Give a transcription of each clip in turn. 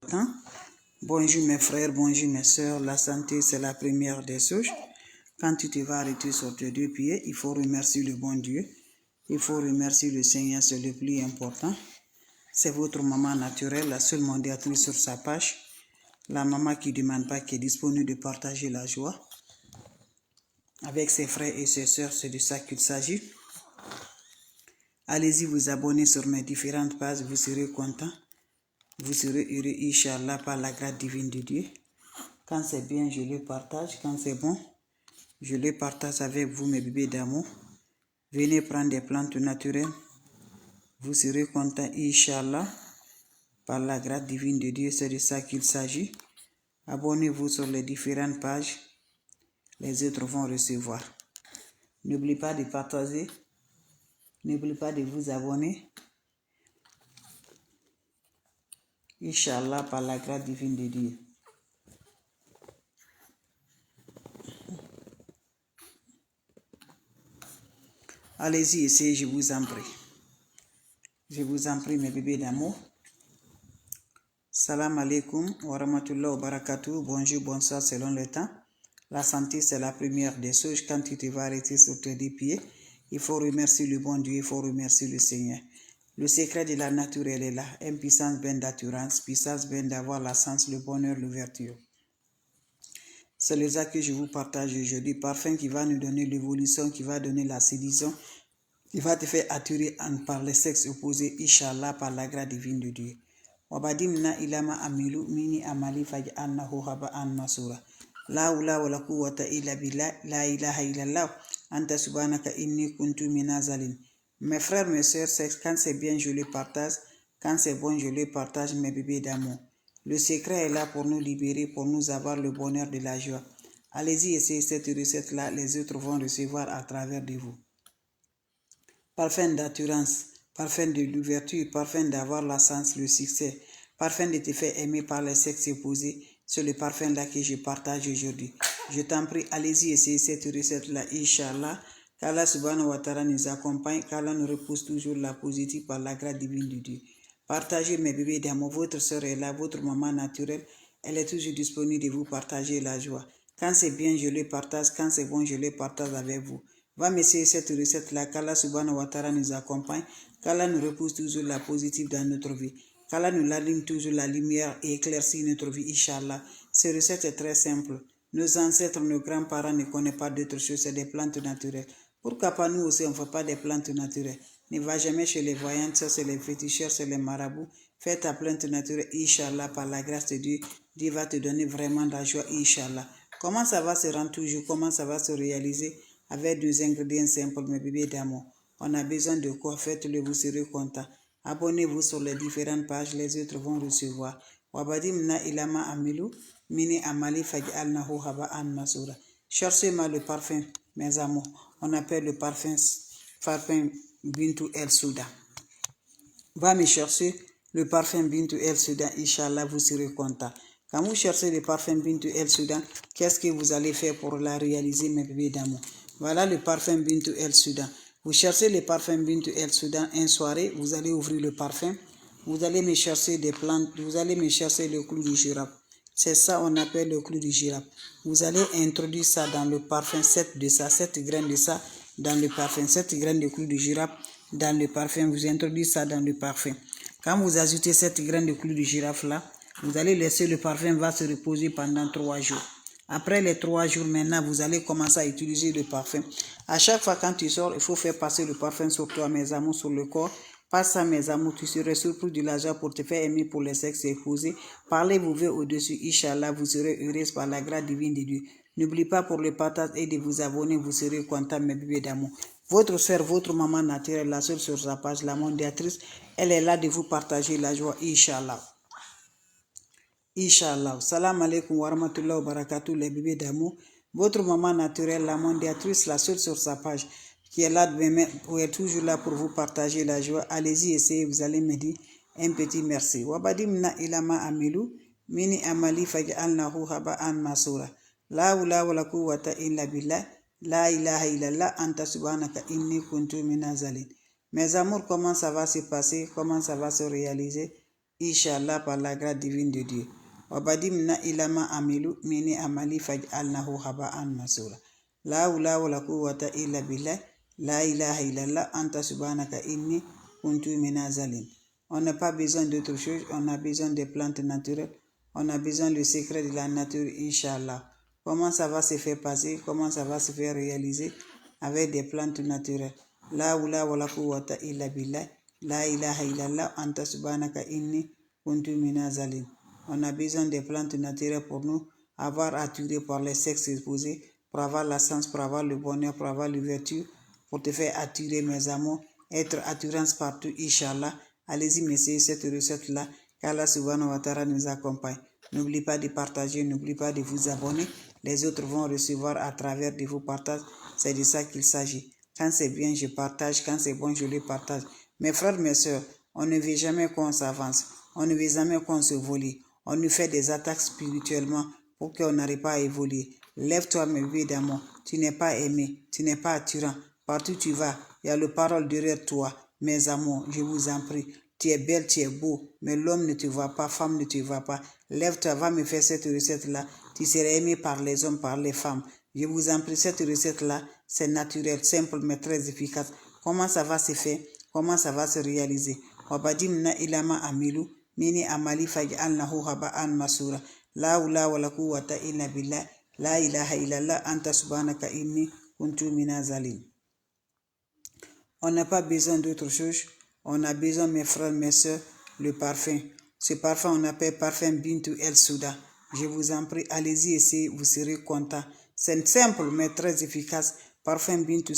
important. Bonjour mes frères, bonjour mes soeurs. La santé, c'est la première des choses. Quand tu te vas arrêter sur tes deux pieds, il faut remercier le bon Dieu. Il faut remercier le Seigneur, c'est le plus important. C'est votre maman naturelle, la seule modératrice sur sa page. La maman qui ne demande pas, qui est disponible de partager la joie. Avec ses frères et ses soeurs, c'est de ça qu'il s'agit. Allez-y vous abonner sur mes différentes pages, vous serez content. Vous serez heureux, Inch'Allah, par la grâce divine de Dieu. Quand c'est bien, je le partage. Quand c'est bon, je le partage avec vous, mes bébés d'amour. Venez prendre des plantes naturelles. Vous serez content, Inch'Allah, par la grâce divine de Dieu. C'est de ça qu'il s'agit. Abonnez-vous sur les différentes pages. Les autres vont recevoir. N'oubliez pas de partager. N'oubliez pas de vous abonner. Inch'Allah, par la grâce divine de Dieu. Allez-y, essayez, je vous en prie. Je vous en prie, mes bébés d'amour. Salam alaikum wa rahmatullah wa barakatuh. Bonjour, bonsoir, selon le temps. La santé, c'est la première des choses. Quand tu te vas arrêter sur tes deux pieds, il faut remercier le bon Dieu, il faut remercier le Seigneur. Le secret de la nature, elle est là. Une puissance bien d'assurance, puissance bien d'avoir la sens, le bonheur, l'ouverture. C'est le ça que je vous partage aujourd'hui. Parfum qui va nous donner l'évolution, qui va donner la séduction, qui va te faire attirer par les sexes opposés, Inch'Allah, par la grâce divine de Dieu. Wabadimna ilama amilu mini amali faj annahu haba an masura. La hawla wala quwwata illa billah, la ilaha illallah, anta subhanaka inni kuntu minazalin. Mes frères, mes soeurs, quand c'est bien, je le partage. Quand c'est bon, je le partage, mes bébés d'amour. Le secret est là pour nous libérer, pour nous avoir le bonheur de la joie. Allez-y, essayez cette recette-là, les autres vont recevoir à travers de vous. Parfum d'assurance, parfum de l'ouverture, parfum d'avoir la sens, le succès, parfum de te faire aimer par les sexes opposés. C'est le parfum-là que je partage aujourd'hui. Je t'en prie, allez-y essayer cette recette-là, Inch'Allah. Qu'Allah subhanahu wa ta'ala nous accompagne, qu'Allah nous repousse toujours la positive par la grâce divine de Dieu. Partagez mes bébés d'amour, votre soeur est là, votre maman naturelle, elle est toujours disponible de vous partager la joie. Quand c'est bien, je le partage, quand c'est bon, je le partage avec vous. Va m'essayer cette recette-là, qu'Allah subhanahu wa ta'ala nous accompagne, qu'Allah nous repousse toujours la positive dans notre vie, qu'Allah nous allume toujours la lumière et éclaircit notre vie, Inch'Allah. Cette recette est très simple. Nos ancêtres, nos grands-parents ne connaissent pas d'autres choses, c'est des plantes naturelles. Pourquoi pas nous aussi, on ne fait pas des plantes naturelles? Ne va jamais chez les voyantes, ça c'est les féticheurs, c'est les marabouts. Fais ta plante naturelle, Inch'Allah, par la grâce de Dieu. Dieu va te donner vraiment de la joie, Inch'Allah. Comment ça va se rendre toujours? Comment ça va se réaliser? Avec deux ingrédients simples, mes bébés d'amour. On a besoin de quoi? Faites-le, vous serez content. Abonnez-vous sur les différentes pages, les autres vont recevoir. Wabadimna ilama amilu, mini amali faj'alnahu haba'an masura. Cherchez-moi le parfum, mes amours. On appelle le parfum Bintou El Souda. Va me chercher le parfum Bintou El Souda, Inch'Allah, vous serez content. Quand vous cherchez le parfum Bintou El Souda, qu'est-ce que vous allez faire pour la réaliser, mes bébés d'amour? Voilà le parfum Bintou El Souda. Vous cherchez le parfum Bintou El Souda, une soirée, vous allez ouvrir le parfum. Vous allez me chercher des plantes, vous allez me chercher le clou du girafe. C'est ça on appelle le clou du girafe. Vous allez introduire ça dans le parfum, 7 graines de ça dans le parfum, 7 graines de clou du girafe dans le parfum. Vous introduisez ça dans le parfum. Quand vous ajoutez 7 graines de clou du girafe là, vous allez laisser le parfum va se reposer pendant 3 jours. Après les 3 jours, maintenant, vous allez commencer à utiliser le parfum. À chaque fois quand tu sors, il faut faire passer le parfum sur toi, mes amours, sur le corps. Pas ça, mes amours, tu serais surpris de l'argent pour te faire aimer pour les sexes épouser. Parlez vos vœux au-dessus, Inch'Allah, vous serez heureuse par la grâce divine de Dieu. N'oubliez pas pour le partage et de vous abonner, vous serez content, mes bébés d'amour. Votre soeur, votre maman naturelle, la seule sur sa page, la mondiatrice, elle est là de vous partager la joie, Inch'Allah. Inch'Allah. Salam alaikum wa rahmatullah wa barakatuh, les bébés d'amour. Votre maman naturelle, la mondiatrice, la seule sur sa page, qui est là vous êtes toujours là pour vous partager la joie. Allez-y, essayez, vous allez me dire un petit merci. Wabadimna ilama amilu, mini amali faj'alnahu haba'an masura. La hawla wala quwwata illa billah, la ilaha illallah, anta subhanaka inni kuntu minazalin. Mes amours, comment ça va se passer? Comment ça va se réaliser? Inch'Allah, par la grâce divine de Dieu. Wabadimna ilama amilu mini amali faj'alnahu haba'an masura. La hawla wa la quwwata illa billah. La ilaha illallah anta subhanaka inni kuntu minazalin. On n'a pas besoin d'autre chose, on a besoin des plantes naturelles, on a besoin du secret de la nature, Inch'Allah. Comment ça va se faire passer, comment ça va se faire réaliser avec des plantes naturelles. La hawla wa la quwwata illa billah. La ilaha illallah anta subhanaka inni kuntu minazalin. On a besoin des plantes naturelles pour nous avoir attiré par les sexes exposés, pour avoir la sens, pour avoir le bonheur, pour avoir l'ouverture, pour te faire attirer mes amours, être attirance partout, Inch'Allah. Allez-y, messieurs, cette recette-là, qu'Allah subhanahu wa ta'ala nous accompagne. N'oubliez pas de partager, n'oubliez pas de vous abonner. Les autres vont recevoir à travers de vos partages. C'est de ça qu'il s'agit. Quand c'est bien, je partage. Quand c'est bon, je le partage. Mes frères, mes soeurs, on ne veut jamais qu'on s'avance. On ne veut jamais qu'on se vole. On nous fait des attaques spirituellement pour qu'on n'arrive pas à évoluer. Lève-toi, mes bébés d'amour. Tu n'es pas aimé. Tu n'es pas attirant. Partout où tu vas, il y a le parole derrière toi. Mes amours, je vous en prie. Tu es belle, tu es beau, mais l'homme ne te voit pas, femme ne te voit pas. Lève-toi, va me faire cette recette-là. Tu seras aimé par les hommes, par les femmes. Je vous en prie, cette recette-là, c'est naturel, simple, mais très efficace. Comment ça va se faire? Comment ça va se réaliser? Wabadimna ilama amilu, mini amali faj'alnahu haba'an masura. La hawla wa la quwwata illa billah. La ilaha illallah anta subhanaka inni kuntu minazalin. On n'a pas besoin d'autre chose. On a besoin, mes frères, mes soeurs, le parfum. Ce parfum, on appelle parfum Bintou El Souda. Je vous en prie, allez-y, essayez, vous serez contents. C'est simple, mais très efficace. Parfum Bintou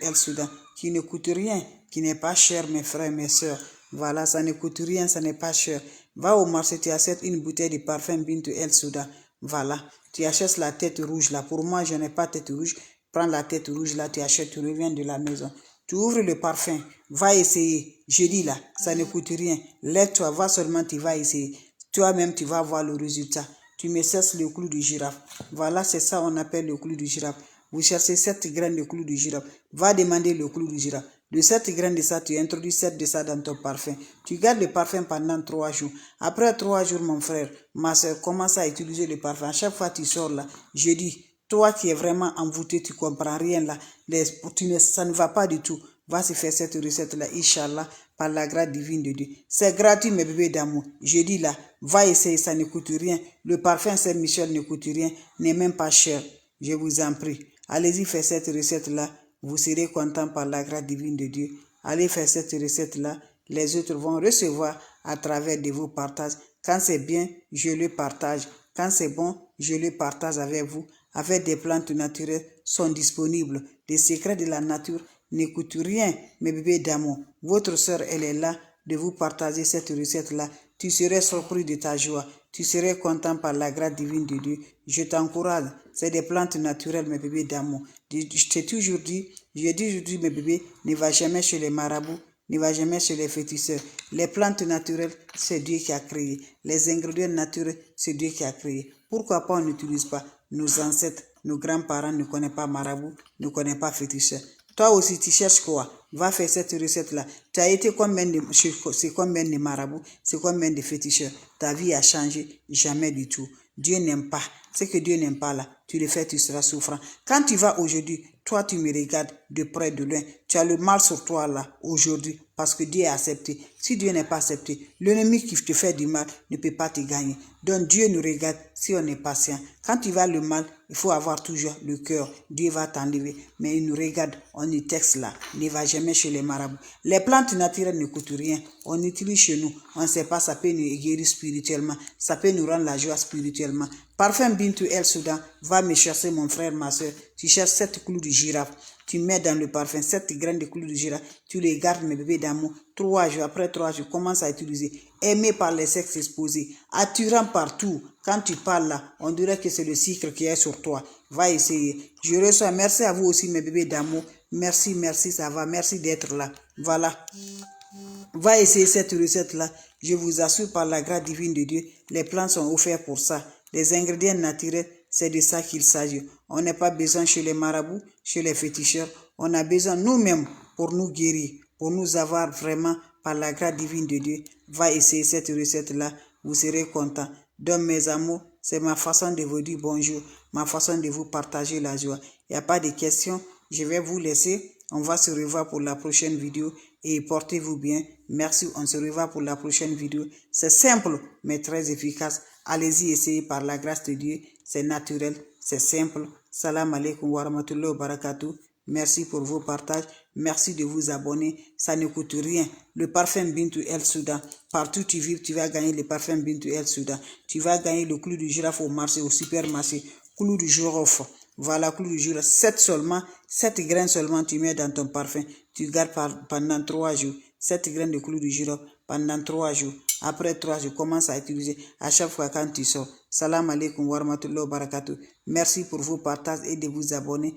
El Souda, qui ne coûte rien, qui n'est pas cher, mes frères, mes soeurs. Voilà, ça ne coûte rien, ça n'est pas cher. Va au marché, tu achètes une bouteille de parfum Bintou El Souda. Voilà, tu achètes la tête rouge là. Pour moi, je n'ai pas tête rouge. Prends la tête rouge là, tu achètes, tu reviens de la maison. Tu ouvres le parfum, va essayer. Je dis là, ça ne coûte rien. Lève-toi, va seulement, tu vas essayer. Toi-même, tu vas voir le résultat. Tu me cesses le clou du girafe. Voilà, c'est ça on appelle le clou du girafe. Vous cherchez 7 graines de clou du girafe. Va demander le clou du girafe. De 7 graines de ça, tu introduis 7 de ça dans ton parfum. Tu gardes le parfum pendant 3 jours. Après 3 jours, mon frère, ma soeur, commence à utiliser le parfum. À chaque fois que tu sors là, je dis, toi qui es vraiment envoûté, tu ne comprends rien là. Ça ne va pas du tout. Va se faire cette recette-là, Inch'Allah, par la grâce divine de Dieu. C'est gratuit, mes bébés d'amour. Je dis là, va essayer, ça ne coûte rien. Le parfum Saint-Michel ne coûte rien, n'est même pas cher. Je vous en prie. Allez-y faire cette recette-là. Vous serez content par la grâce divine de Dieu. Allez faire cette recette-là. Les autres vont recevoir à travers de vos partages. Quand c'est bien, je le partage. Quand c'est bon, je le partage avec vous. Avec des plantes naturelles sont disponibles. Les secrets de la nature ne coûtent rien, mes bébés d'amour. Votre soeur, elle est là de vous partager cette recette-là. Tu serais surpris de ta joie. Tu serais content par la grâce divine de Dieu. Je t'encourage. C'est des plantes naturelles, mes bébés d'amour. Je t'ai toujours dit, mes bébés, ne va jamais chez les marabouts. Ne va jamais chez les féticheurs. Les plantes naturelles, c'est Dieu qui a créé. Les ingrédients naturels, c'est Dieu qui a créé. Pourquoi pas on n'utilise pas? Nos ancêtres, nos grands-parents ne connaissent pas marabout, ne connaissent pas féticheur. Toi aussi, tu cherches quoi? Va faire cette recette-là. Tu as été c'est combien de marabouts, c'est combien de féticheurs? Ta vie a changé? Jamais du tout. Dieu n'aime pas. Ce que Dieu n'aime pas là, tu le fais, tu seras souffrant. Quand tu vas aujourd'hui, toi tu me regardes de près, de loin. Tu as le mal sur toi là, aujourd'hui, parce que Dieu est accepté. Si Dieu n'est pas accepté, l'ennemi qui te fait du mal ne peut pas te gagner. Donc Dieu nous regarde si on est patient. Quand tu vas le mal, il faut avoir toujours le cœur. Dieu va t'enlever. Mais il nous regarde, on y texte là. Ne va jamais chez les marabouts. Les plantes naturelles ne coûtent rien. On utilise chez nous. On ne sait pas, ça peut nous guérir spirituellement. Ça peut nous rendre la joie spirituellement. Parfum Bintou El Soudan, va me chercher mon frère, ma soeur. Tu cherches 7 clous de girafe. Tu mets dans le parfum 7 graines de clous de girafe. Tu les gardes, mes bébés d'amour. 3 jours, après 3 jours, commence à utiliser. Aimé par les sexes exposés. Attirant partout. Quand tu parles là, on dirait que c'est le sucre qui est sur toi. Va essayer. Je reçois. Merci à vous aussi, mes bébés d'amour. Merci, merci, ça va. Merci d'être là. Voilà. Va essayer cette recette-là. Je vous assure par la grâce divine de Dieu, les plants sont offerts pour ça. Les ingrédients naturels, c'est de ça qu'il s'agit. On n'a pas besoin chez les marabouts, chez les féticheurs. On a besoin nous-mêmes pour nous guérir, pour nous avoir vraiment par la grâce divine de Dieu, va essayer cette recette-là, vous serez content. Donc mes amours, c'est ma façon de vous dire bonjour, ma façon de vous partager la joie. Il n'y a pas de questions, je vais vous laisser. On va se revoir pour la prochaine vidéo et portez-vous bien. Merci, on se revoit pour la prochaine vidéo. C'est simple, mais très efficace. Allez-y, essayez par la grâce de Dieu. C'est naturel, c'est simple. Salam alaikum wa rahmatullahi wa barakatuh. Merci pour vos partages. Merci de vous abonner. Ça ne coûte rien. Le parfum Bintou El Soudan. Partout tu vis, tu vas gagner le parfum Bintou El Soudan. Tu vas gagner le clou du girafe au marché, au supermarché. Clou du girafe. Voilà, clou du girafe. 7 graines seulement tu mets dans ton parfum. Tu gardes pendant 3 jours. 7 graines de clou du girafe pendant 3 jours. Après 3 jours, commence à utiliser à chaque fois quand tu sors. Salam alaikum wa rahmatullahi wa barakatuh. Merci pour vos partages et de vous abonner.